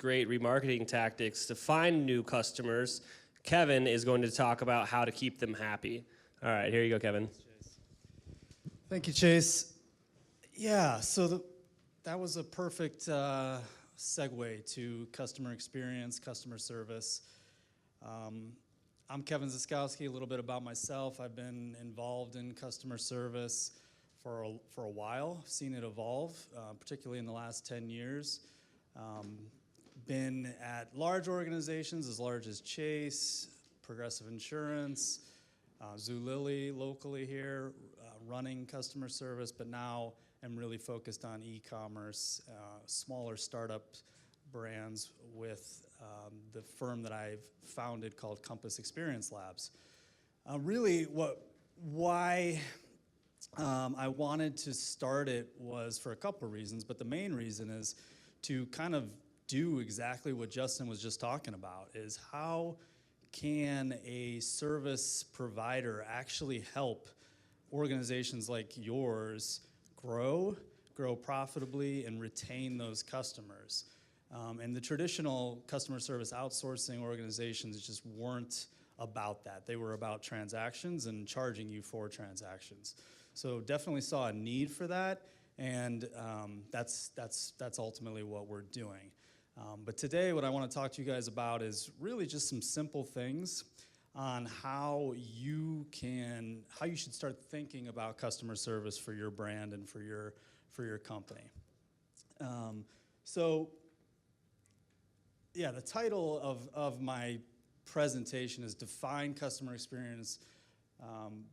great remarketing tactics to find new customers, Kevin is going to talk about how to keep them happy. All right, here you go, Kevin. Thank you, Chase. Yeah, so that was a perfect segue to customer experience, customer service. I'm Kevin Zyskowsky. A little bit about myself. I've been involved in customer service for a while. I've seen it evolve, particularly in the last 10 years. Been at large organizations as large as Chase, Progressive Insurance, Zulily locally here, running customer service, but now I'm really focused on e-commerce, smaller startup brands with the firm that I've founded called Compass Experience Labs. Really, why I wanted to start it was for a couple of reasons, but the main reason is to kind of do exactly what Justin was just talking about, is how can a service provider actually help organizations like yours grow profitably, and retain those customers. And the traditional customer service outsourcing organizations just weren't about that. They were about transactions and charging you for transactions. So definitely saw a need for that, and that's ultimately what we're doing. But today, what I want to talk to you guys about is really just some simple things on how you should start thinking about customer service for your brand and for your company. So, yeah, the title of my presentation is Define Customer Experience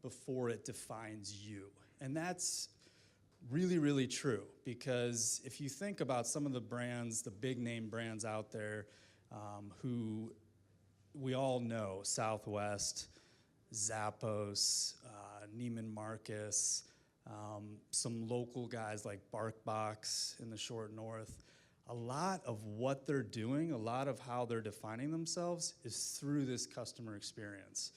Before It Defines You. And that's really, really true, because if you think about some of the brands, the big name brands out there who we all know, Southwest, Zappos, Neiman Marcus, some local guys like BarkBox in the short north, a lot of what they're doing, a lot of how they're defining themselves is through this customer experience.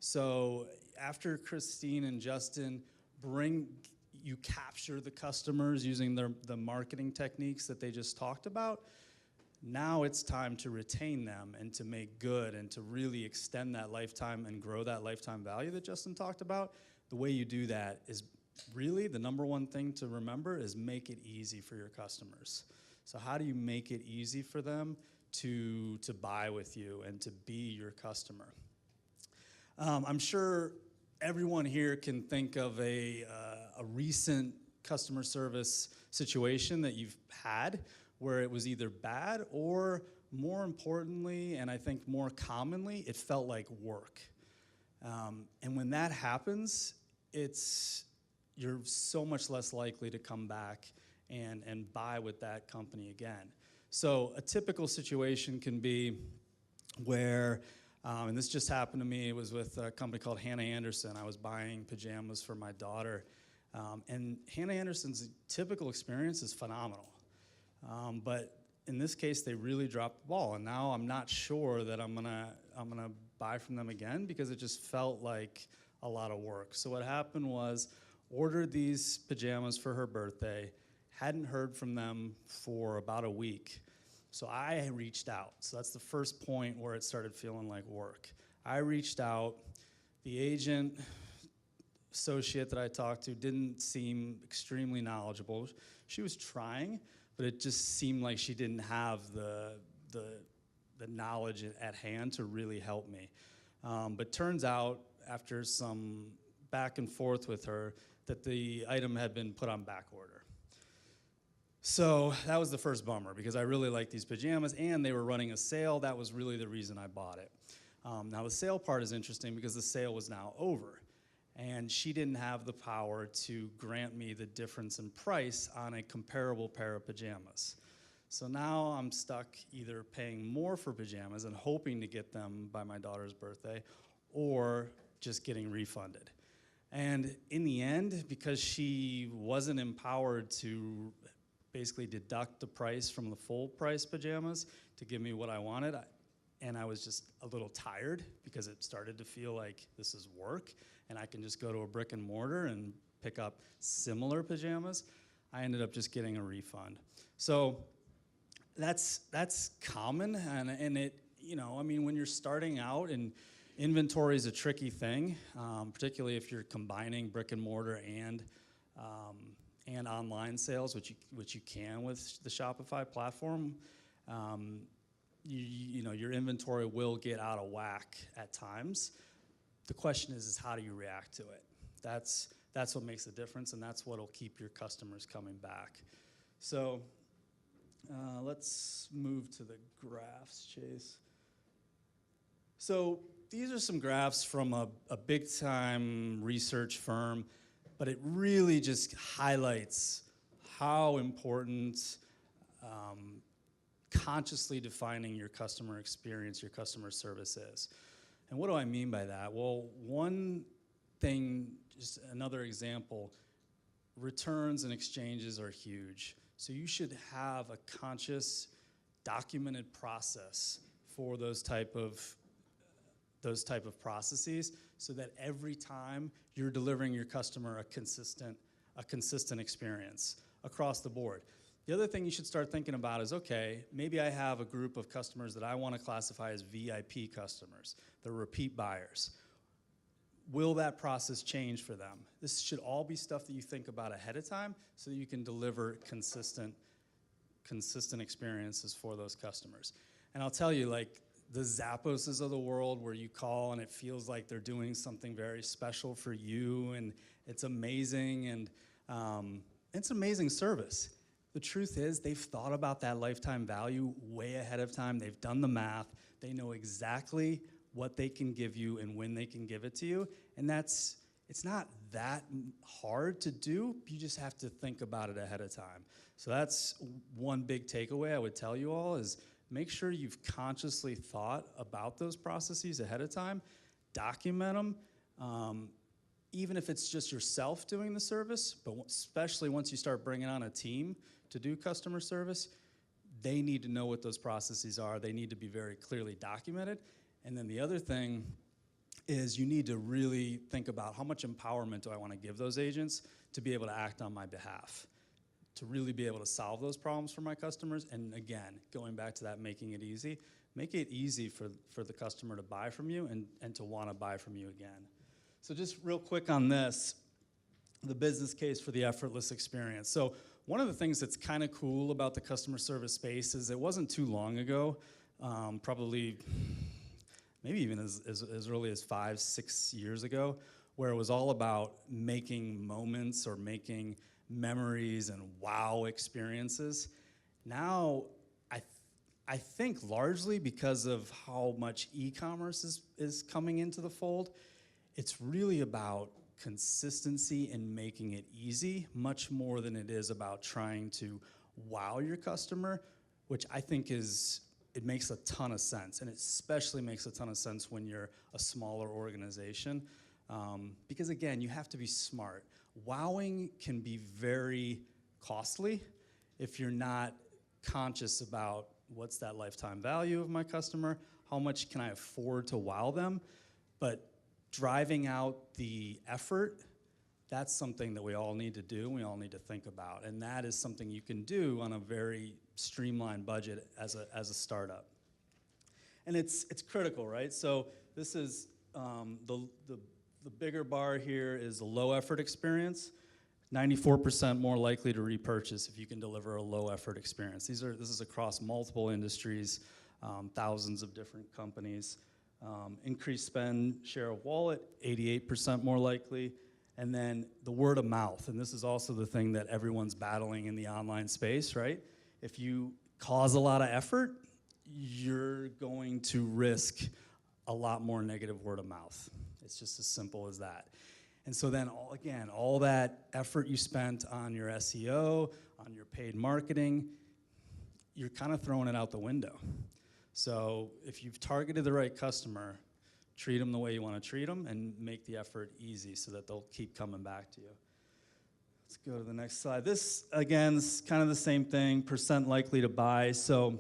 So after Christine and Justin you capture the customers using the marketing techniques that they just talked about, now it's time to retain them and to make good and to really extend that lifetime and grow that lifetime value that Justin talked about. The way you do that is really the number one thing to remember is make it easy for your customers. So how do you make it easy for them to buy with you and to be your customer? I'm sure everyone here can think of a recent customer service situation that you've had where it was either bad or, more importantly, and I think more commonly, it felt like work. And when that happens, you're so much less likely to come back and buy with that company again. So a typical situation can be where, and this just happened to me, it was with a company called Hannah Anderson. I was buying pajamas for my daughter. And Hannah Anderson's typical experience is phenomenal. But in this case, they really dropped the ball, and now I'm not sure that I'm gonna buy from them again because it just felt like a lot of work. So what happened was, ordered these pajamas for her birthday, hadn't heard from them for about a week. So I reached out. So that's the first point where it started feeling like work. I reached out. The agent associate that I talked to didn't seem extremely knowledgeable. She was trying, but it just seemed like she didn't have the knowledge at hand to really help me. But turns out, after some back and forth with her, that the item had been put on back order. So that was the first bummer, because I really liked these pajamas, and they were running a sale. That was really the reason I bought it. Now the sale part is interesting because the sale was now over, and she didn't have the power to grant me the difference in price on a comparable pair of pajamas. So now I'm stuck either paying more for pajamas and hoping to get them by my daughter's birthday, or just getting refunded. And in the end, because she wasn't empowered to basically deduct the price from the full price pajamas to give me what I wanted, and I was just a little tired because it started to feel like this is work and I can just go to a brick and mortar and pick up similar pajamas, I ended up just getting a refund. So that's common, and it, I mean, when you're starting out, and inventory is a tricky thing, particularly if you're combining brick and mortar and online sales, which you can with the Shopify platform. Your inventory will get out of whack at times. The question is how do you react to it? That's what makes a difference, and that's what'll keep your customers coming back. So let's move to the graphs, Chase. So these are some graphs from a big-time research firm, but it really just highlights how important consciously defining your customer experience, your customer service is. And what do I mean by that? Well, one thing, just another example, returns and exchanges are huge. So you should have a conscious, documented process for those type of processes, so that every time you're delivering your customer a consistent experience across the board. The other thing you should start thinking about is, okay, maybe I have a group of customers that I want to classify as VIP customers. They're repeat buyers. Will that process change for them? This should all be stuff that you think about ahead of time so that you can deliver consistent experiences for those customers. And I'll tell you, like, the Zapposes of the world, where you call and it feels like they're doing something very special for you, and it's amazing, and it's amazing service. The truth is, they've thought about that lifetime value way ahead of time. They've done the math. They know exactly what they can give you and when they can give it to you. And it's not that hard to do. You just have to think about it ahead of time. So that's one big takeaway I would tell you all, is make sure you've consciously thought about those processes ahead of time. Document them. Even if it's just yourself doing the service, but especially once you start bringing on a team to do customer service, they need to know what those processes are. They need to be very clearly documented. And then the other thing is you need to really think about how much empowerment do I want to give those agents to be able to act on my behalf, to really be able to solve those problems for my customers. And again, going back to that, making it easy, make it easy for the customer to buy from you and to want to buy from you again. So just real quick on this, the business case for the effortless experience. So one of the things that's kind of cool about the customer service space is it wasn't too long ago, probably maybe even as early as 5-6 years ago, where it was all about making moments or making memories and wow experiences. Now, I think largely because of how much e-commerce is coming into the fold, it's really about consistency and making it easy, much more than it is about trying to wow your customer, which I think it makes a ton of sense. And it especially makes a ton of sense when you're a smaller organization. Because again, you have to be smart. Wowing can be very costly if you're not conscious about what's that lifetime value of my customer, how much can I afford to wow them. But driving out the effort, that's something that we all need to do, and we all need to think about. And that is something you can do on a very streamlined budget as a startup. And it's critical, right? So this is the bigger bar here is a low effort experience. 94% more likely to repurchase if you can deliver a low effort experience. This is across multiple industries, thousands of different companies. Increased spend, share of wallet, 88% more likely. And then the word of mouth, and this is also the thing that everyone's battling in the online space, right? If you cause a lot of effort, you're going to risk a lot more negative word of mouth. It's just as simple as that. And so then, all that effort you spent on your SEO, on your paid marketing, you're kind of throwing it out the window. So if you've targeted the right customer, treat them the way you want to treat them and make the effort easy so that they'll keep coming back to you. Let's go to the next slide. This, again, is kind of the same thing, percent likely to buy. So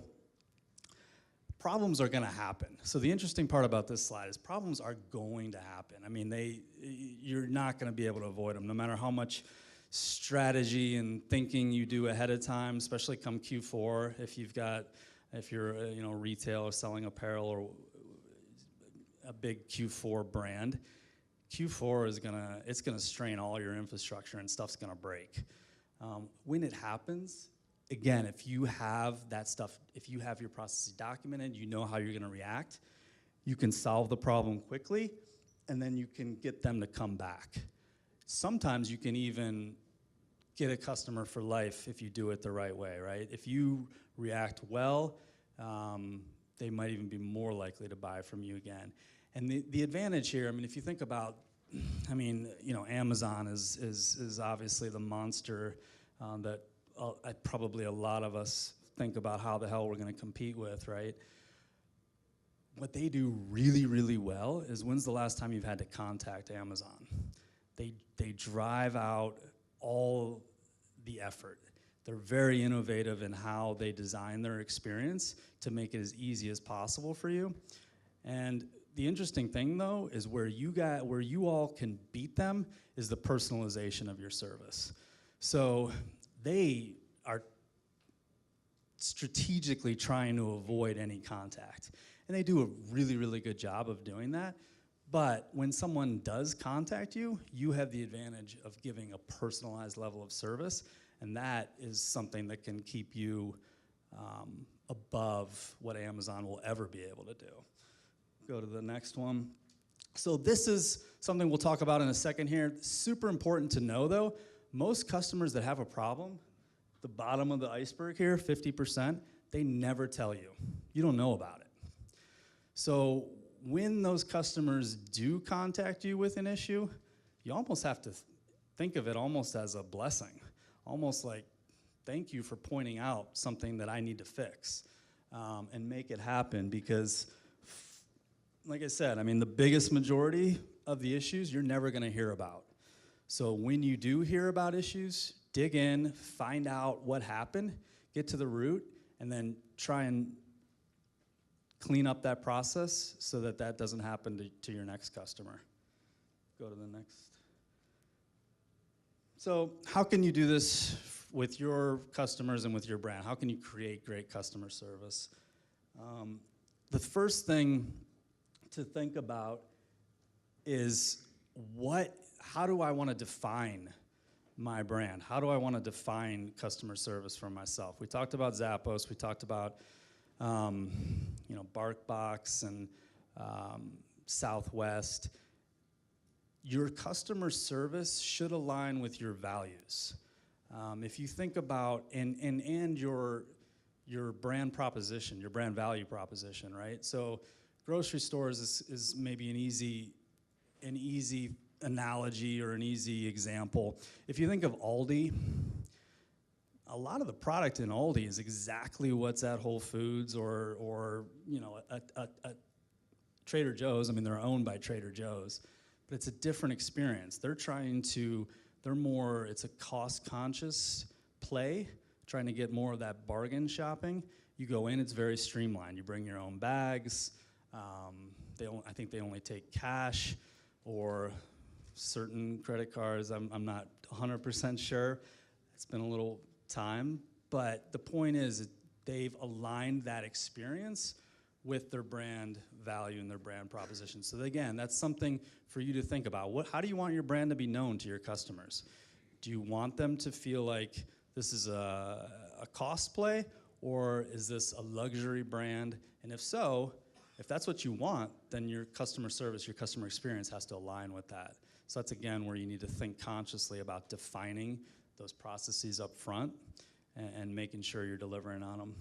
problems are going to happen. So the interesting part about this slide is problems are going to happen. I mean, you're not going to be able to avoid them, no matter how much strategy and thinking you do ahead of time, especially come Q4, if you're retail or selling apparel or a big Q4 brand. Q4 is gonna strain all your infrastructure and stuff's gonna break. When it happens, again, if you have that stuff, if you have your processes documented, you know how you're gonna react, you can solve the problem quickly, and then you can get them to come back. Sometimes you can even get a customer for life if you do it the right way, right? If you react well, they might even be more likely to buy from you again. And the advantage here, I mean, if you think about, Amazon is obviously the monster that probably a lot of us think about how the hell we're gonna compete with, right? What they do really, really well is, when's the last time you've had to contact Amazon? They drive out all the effort. They're very innovative in how they design their experience to make it as easy as possible for you. And the interesting thing, though, is where you all can beat them is the personalization of your service. So they are strategically trying to avoid any contact. And they do a really, really good job of doing that. But when someone does contact you, you have the advantage of giving a personalized level of service, and that is something that can keep you above what Amazon will ever be able to do. Go to the next one. So this is something we'll talk about in a second here. Super important to know, though, most customers that have a problem, the bottom of the iceberg here, 50%, they never tell you. You don't know about it. So when those customers do contact you with an issue, you almost have to think of it almost as a blessing, almost like, thank you for pointing out something that I need to fix, and make it happen, because like I said, I mean, the biggest majority of the issues you're never gonna hear about. So when you do hear about issues, dig in, find out what happened, get to the root, and then try and clean up that process so that that doesn't happen to your next customer. Go to the next. So how can you do this with your customers and with your brand? How can you create great customer service? The first thing to think about is how do I want to define my brand? How do I want to define customer service for myself? We talked about Zappos, we talked about BarkBox and Southwest. Your customer service should align with your values. If you think about and your brand proposition, your brand value proposition, right? So grocery stores is maybe an easy analogy or an easy example. If you think of Aldi, a lot of the product in Aldi is exactly what's at Whole Foods or a Trader Joe's. I mean, they're owned by Trader Joe's, but it's a different experience. It's a cost-conscious play, trying to get more of that bargain shopping. You go in, it's very streamlined. You bring your own bags. I think they only take cash or certain credit cards. I'm not 100% sure. It's been a little time, but the point is they've aligned that experience with their brand value and their brand proposition. So again, that's something for you to think about. How do you want your brand to be known to your customers? Do you want them to feel like this is a cost play, or is this a luxury brand? And if so, if that's what you want, then your customer service, your customer experience has to align with that. So that's, again, where you need to think consciously about defining those processes up front and making sure you're delivering on them.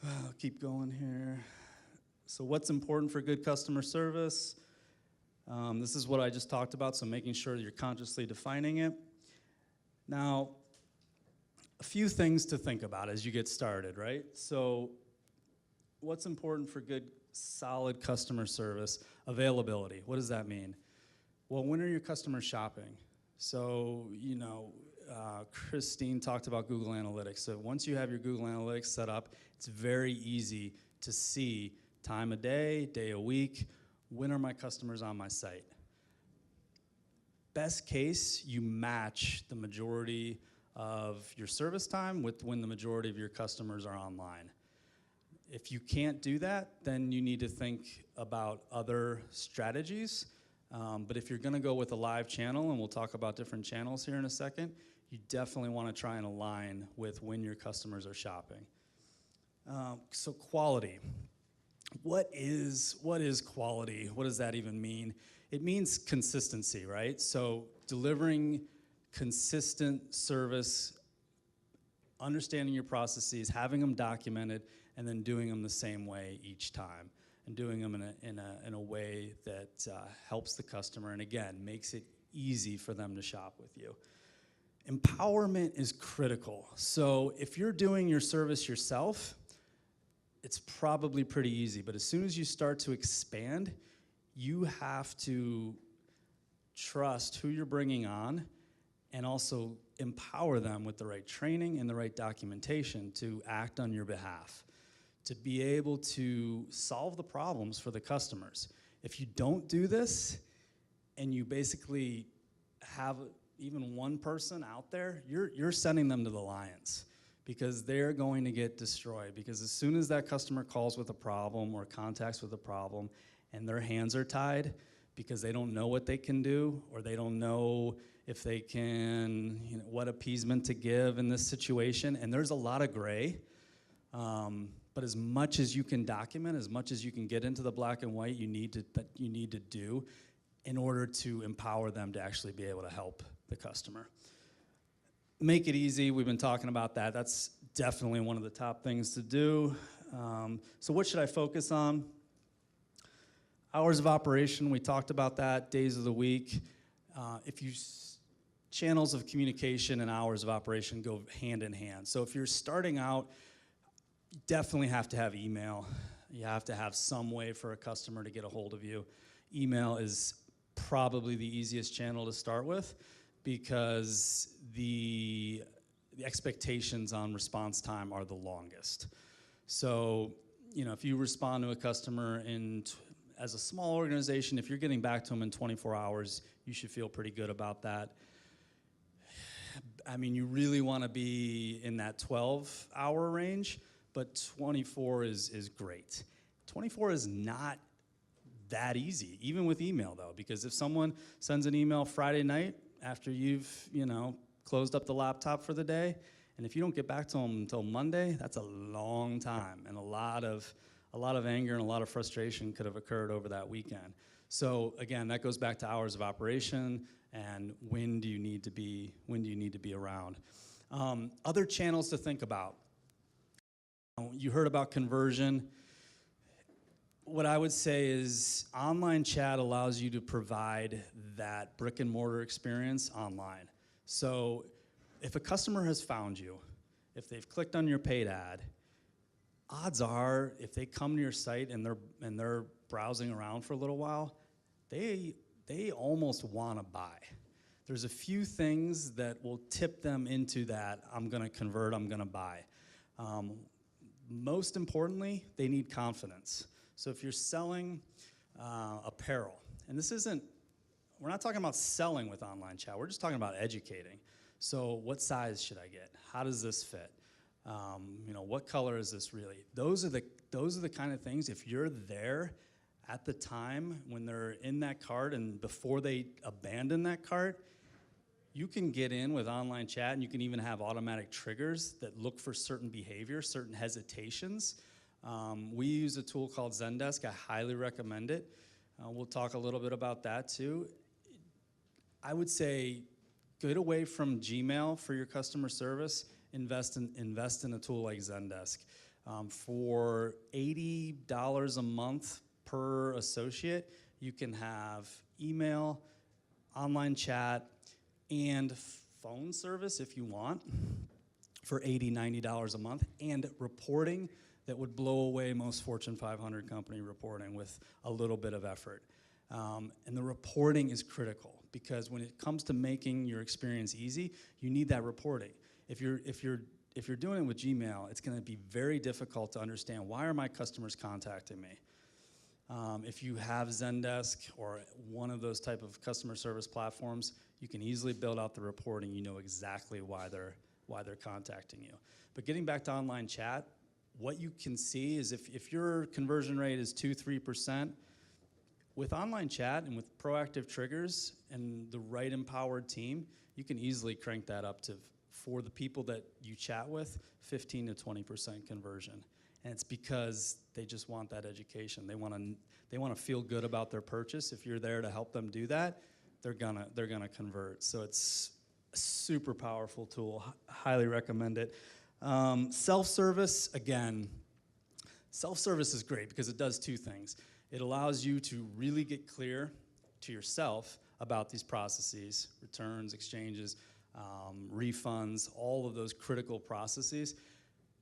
I'll keep going here. So what's important for good customer service? This is what I just talked about, so making sure that you're consciously defining it. Now, a few things to think about as you get started, right? So what's important for good, solid customer service? Availability. What does that mean? Well, when are your customers shopping? So, Christine talked about Google Analytics. So once you have your Google Analytics set up, it's very easy to see time of day, day of week, when are my customers on my site? best case, you match the majority of your service time with when the majority of your customers are online. If you can't do that, then you need to think about other strategies. But if you're gonna go with a live channel, and we'll talk about different channels here in a second, you definitely wanna try and align with when your customers are shopping. So quality. What is quality? What does that even mean? It means consistency, right? So delivering consistent service, understanding your processes, having them documented, and then doing them the same way each time, and doing them in a way that helps the customer, and again, makes it easy for them to shop with you. Empowerment is critical. So if you're doing your service yourself, it's probably pretty easy, but as soon as you start to expand, you have to trust who you're bringing on and also empower them with the right training and the right documentation to act on your behalf, to be able to solve the problems for the customers. If you don't do this and you basically have even one person out there, you're sending them to the lions, because they're going to get destroyed. Because as soon as that customer calls with a problem or contacts with a problem and their hands are tied because they don't know what they can do, or they don't know if they can, what appeasement to give in this situation, and there's a lot of gray, but as much as you can document, as much as you can get into the black and white, you need to do in order to empower them to actually be able to help the customer. Make it easy, we've been talking about that. That's definitely one of the top things to do. So what should I focus on? Hours of operation, we talked about that, days of the week. Channels of communication and hours of operation go hand in hand. So if you're starting out, you definitely have to have email. You have to have some way for a customer to get a hold of you. Email is probably the easiest channel to start with, because the expectations on response time are the longest. So, if you respond to a customer as a small organization, if you're getting back to them in 24 hours, you should feel pretty good about that. I mean, you really want to be in that 12-hour range, but 24 is great. 24 is not that easy, even with email though, because if someone sends an email Friday night after you've, closed up the laptop for the day, and if you don't get back to them until Monday, that's a long time, and a lot of anger and a lot of frustration could have occurred over that weekend. So again, that goes back to hours of operation and when do you need to be around. Other channels to think about. You heard about conversion. What I would say is online chat allows you to provide that brick and mortar experience online. So if a customer has found you, if they've clicked on your paid ad, odds are if they come to your site and they're browsing around for a little while, they almost want to buy. There's a few things that will tip them into that, I'm going to convert, I'm going to buy. Most importantly, they need confidence. So if you're selling apparel, and we're not talking about selling with online chat, we're just talking about educating. So what size should I get? How does this fit? What color is this really? Those are the kind of things, if you're there at the time when they're in that cart and before they abandon that cart, you can get in with online chat, and you can even have automatic triggers that look for certain behavior, certain hesitations. We use a tool called Zendesk. I highly recommend it. We'll talk a little bit about that too. I would say get away from Gmail for your customer service. Invest in a tool like Zendesk. For $80 a month per associate, you can have email, online chat, and phone service if you want for $80, $90 a month, and reporting that would blow away most Fortune 500 company reporting with a little bit of effort. And the reporting is critical, because when it comes to making your experience easy, you need that reporting. If you're doing it with Gmail, it's going to be very difficult to understand, why are my customers contacting me? If you have Zendesk or one of those type of customer service platforms, you can easily build out the reporting. You know exactly why they're contacting you. But getting back to online chat, what you can see is if your conversion rate is 2-3%, with online chat and with proactive triggers and the right empowered team, you can easily crank that up to, for the people that you chat with, 15 to 20% conversion. And it's because they just want that education. They want to feel good about their purchase. If you're there to help them do that, they're gonna convert. So it's a super powerful tool. Highly recommend it. Self-service, again, self-service is great because it does two things. It allows you to really get clear to yourself about these processes, returns, exchanges, refunds, all of those critical processes.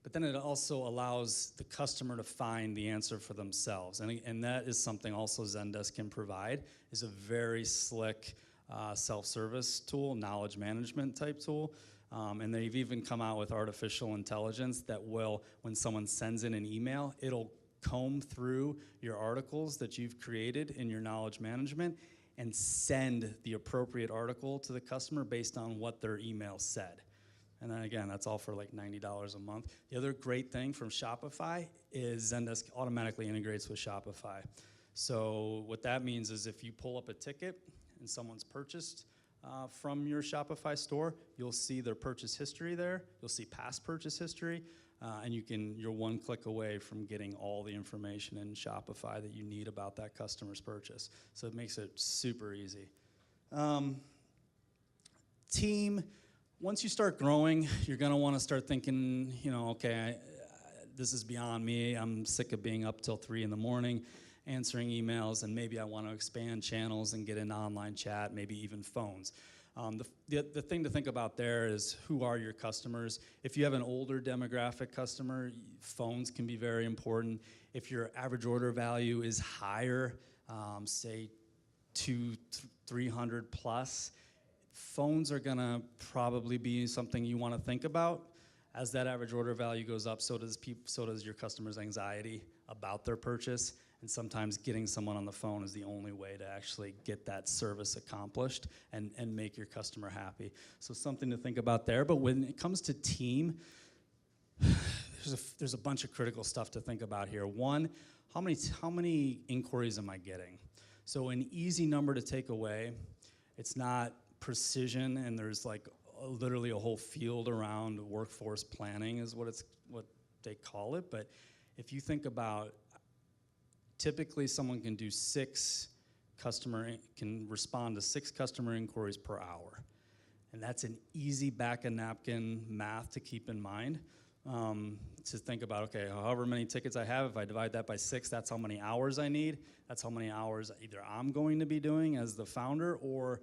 But then it also allows the customer to find the answer for themselves. And that is something also Zendesk can provide, is a very slick self-service tool, knowledge management type tool. And they've even come out with artificial intelligence that will, when someone sends in an email, it'll comb through your articles that you've created in your knowledge management and send the appropriate article to the customer based on what their email said. And then again, that's all for like $90 a month. The other great thing from Shopify is Zendesk automatically integrates with Shopify. So what that means is if you pull up a ticket and someone's purchased from your Shopify store, you'll see their purchase history there. You'll see past purchase history. And you're one click away from getting all the information in Shopify that you need about that customer's purchase. So it makes it super easy. Team, once you start growing, you're gonna wanna start thinking, okay, this is beyond me. I'm sick of being up till 3 in the morning answering emails, and maybe I wanna expand channels and get into online chat, maybe even phones. The thing to think about there is, who are your customers? If you have an older demographic customer, phones can be very important. If your average order value is higher, say 200-300 plus, phones are gonna probably be something you wanna think about. As that average order value goes up, so does your customer's anxiety about their purchase. And sometimes getting someone on the phone is the only way to actually get that service accomplished and make your customer happy. So something to think about there. But when it comes to team, there's a bunch of critical stuff to think about here. One, how many inquiries am I getting? So an easy number to take away, it's not precision, and there's like literally a whole field around workforce planning is what they call it. But if you think about, typically someone can respond to 6 customer inquiries per hour. And that's an easy back of napkin math to keep in mind. To think about, okay, however many tickets I have, if I divide that by 6, that's how many hours I need. That's how many hours either I'm going to be doing as the founder, or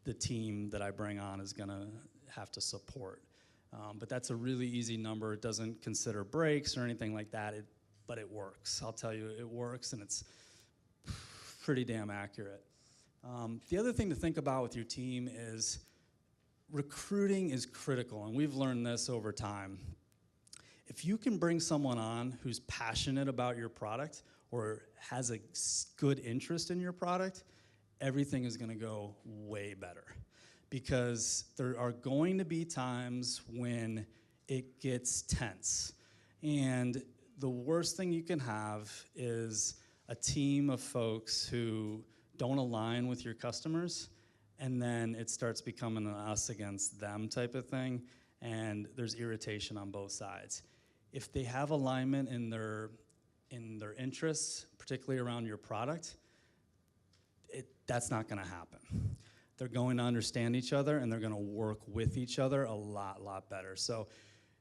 the team that I bring on is gonna have to support. But that's a really easy number. It doesn't consider breaks or anything like that. But it works. I'll tell you, it works, and it's pretty damn accurate. The other thing to think about with your team is recruiting is critical, and we've learned this over time. If you can bring someone on who's passionate about your product or has a good interest in your product, everything is gonna go way better. Because there are going to be times when it gets tense. And the worst thing you can have is a team of folks who don't align with your customers, and then it starts becoming an us against them type of thing, and there's irritation on both sides. If they have alignment in their interests, particularly around your product, that's not gonna happen. They're going to understand each other, and they're gonna work with each other a lot better. So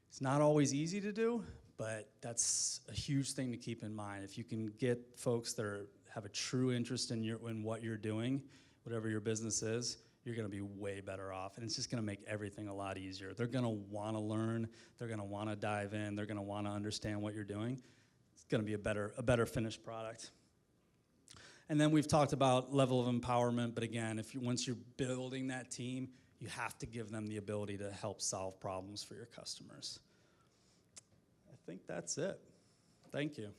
it's not always easy to do, but that's a huge thing to keep in mind. If you can get folks that have a true interest in what you're doing, whatever your business is, you're gonna be way better off. And it's just gonna make everything a lot easier. They're gonna wanna learn, they're gonna wanna dive in, they're gonna wanna understand what you're doing. It's gonna be a better finished product. And then we've talked about level of empowerment, but again, once you're building that team, you have to give them the ability to help solve problems for your customers. I think that's it. Thank you.